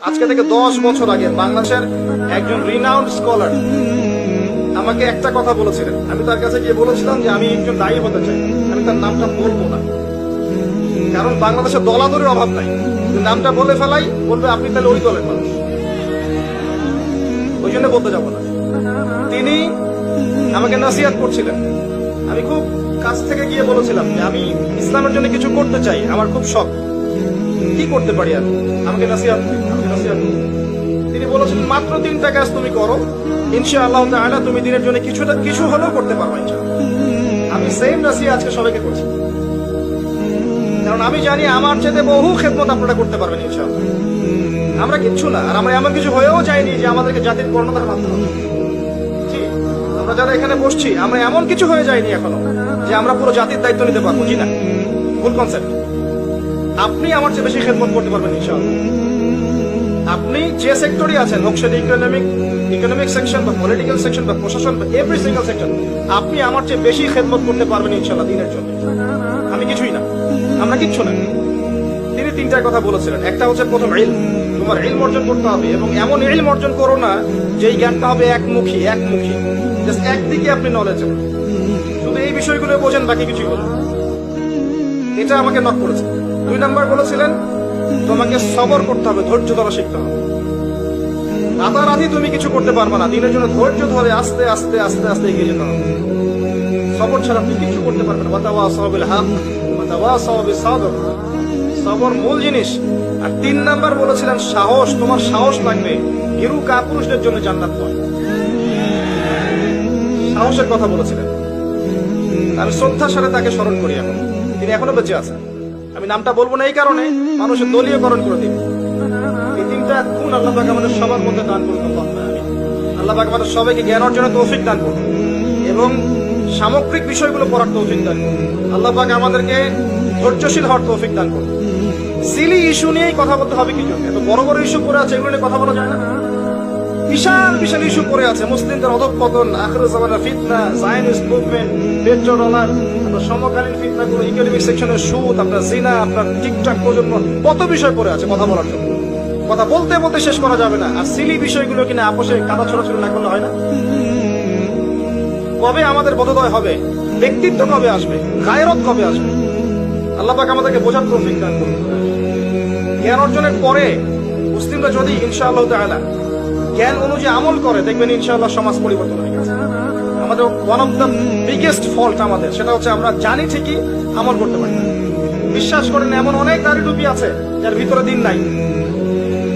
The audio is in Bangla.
আজকে থেকে 10 বছর আগে বাংলাদেশের একজন রিনাউন্ড স্কলার আমাকে একটা কথা বলেছিলেন। আমি তার কাছে গিয়ে বলেছিলাম যে আমি একজন দায়ী হতে চাই, আমি তার নামটা বলবো না, কারণ বাংলাদেশে দলাদলির অভাব নাই। নামটা বলে ফেলাই, বলবে আপনি তাহলে ওই দলের মানুষ, ওই জন্য বলতে যাবো না। তিনি আমাকে নসিহত করছিলেন, আমি খুব কাছ থেকে গিয়ে বলেছিলাম যে আমি ইসলামের জন্য কিছু করতে চাই, আমার খুব শখ, কি করতে পারি আমি, আমাকে নসিহত দিন। তিনি বলেছিলেন মাত্র 3টা কাজ তুমি করো, ইনশাআল্লাহ তাআলা তুমি দিনের জন্য কিছু হলেও করতে পারবে ইনশাআল্লাহ। আমি সেম নসিহত আজকে সবাইকে করছি, কারণ আমি জানি আমার চেয়ে বহু খেদমত আপনারা করতে পারবেন ইনশাআল্লাহ। আমরা কিচ্ছু না, আর আমরা এমন কিছু হয়েও যাইনি যে আমাদেরকে জাতির কর্ণধার মানতে হবে। আমরা যারা এখানে বসছি, আমরা এমন কিছু হয়ে যায়নি এখনো যে আমরা পুরো জাতির দায়িত্ব নিতে পারবো, জি না, ভুল কনসেপ্ট। আপনি আমার চেয়ে বেশি খেদমত করতে পারবেন ইনশাআল্লাহ। আপনি যে সেক্টরই আছেন, হোক সেটা ইকোনমিক সেকশন বা পলিটিক্যাল সেকশন বা প্রশাসন বা এভরি সিঙ্গেল সেকশন, আপনি আমার চেয়ে বেশি খেদমত করতে পারবেন ইনশাআল্লাহ দিনের জন্য। আমি কিছুই না, আমরা কিচ্ছু না। তিনি 3টা কথা বলেছিলেন। একটা হচ্ছে প্রথম ইলম, তোমার ইলম অর্জন করতে হবে, এবং এমন ইলম অর্জন করো না যেই জ্ঞানটা হবে একমুখী, জাস্ট একদিকে আপনি নলেজ, শুধু এই বিষয়গুলো বোঝেন, বাকি কিছুই বোঝেন। এটা আমাকে নক করেছে। 2 নাম্বার বলেছিলেন তোমাকে সবর করতে হবে, ধৈর্য ধরা শিখতে হবে। রাতারাতি তুমি কিছু করতে পারবে না, দিনের জন্য ধৈর্য ধরে আস্তে আস্তে আস্তে আস্তে এগিয়ে যেতে হবে। সবর ছাড়া আপনি কিছু করতে পারবেন না। ওয়াতাওয়াসাউ বিল হক ওয়াতাওয়াসাউ বিস সাবর, সবর মূল জিনিস। আর 3 নাম্বার বলেছিলেন সাহস, তোমার সাহস লাগবে। হিরু কাপুরুষদের জন্য জান্নাত নয়, সাহসের কথা বলেছিলেন। আমি শ্রদ্ধার সাথে তাকে স্মরণ করি, এখন তিনি এখনো বেঁচে আছেন। আমি নামটা বলবো না এই কারণে, মানুষের দলীয়করণ করে দিন। এই 3টা গুণ আল্লাহ পাক আমাদের সবার মধ্যে দান করুন। আল্লাহ পাক আমাদের সবাইকে জ্ঞান অর্জনের তৌফিক দান করুন এবং সামগ্রিক বিষয়গুলো পড়ার তৌফিক দান করুন। আল্লাহ পাক আমাদেরকে ধৈর্যশীল হওয়ার তৌফিক দান করুন। সিলি ইস্যু নিয়েই কথা বলতে হবে কি জন্য? এত বড় বড় ইস্যু পড়ে আছে, এগুলো নিয়ে কথা বলা যায় না? বিশাল বিশাল ইস্যু পড়ে আছে, মুসলিমদের অধঃপতন, আখিরাত জামানার ফিতনা, জায়নিস্ট মুভমেন্ট, পেট্রো ডলার, আপনার সমকালীন ফিতনাগুলো, ইকোনমিক সেকশনের সুদ, আপনার জিনা, আপনার টিকটক প্রজন্ম, কত বিষয় পড়ে আছে কথা বলার জন্য। কথা বলতে বলতে শেষ করা যাবে না। আর সিলি বিষয়গুলো কিনা আপোষে কাদা ছোড়াছড়ি না করলে হয় না। কবে আমাদের বোধোদয় হবে? ব্যক্তিত্ব কবে আসবে? গায়রত কবে আসবে? আল্লাহ পাক আমাদেরকে বোঝার তৌফিক দান করুন। জ্ঞান অর্জনের পরে মুসলিমরা যদি ইনশাআল্লাহ তাআলা জ্ঞান অনুযায়ী আমল করে, দেখবেন ইনশাআল্লাহ সমাজ পরিবর্তন হয়ে গেছে। আমাদের one of the biggest fault আমাদের, সেটা হচ্ছে আমরা জানি ঠিকই আমল করতে পারি না। বিশ্বাস করেন এমন অনেক দাড়ি টুপি আছে যার ভিতরে দিন নাই।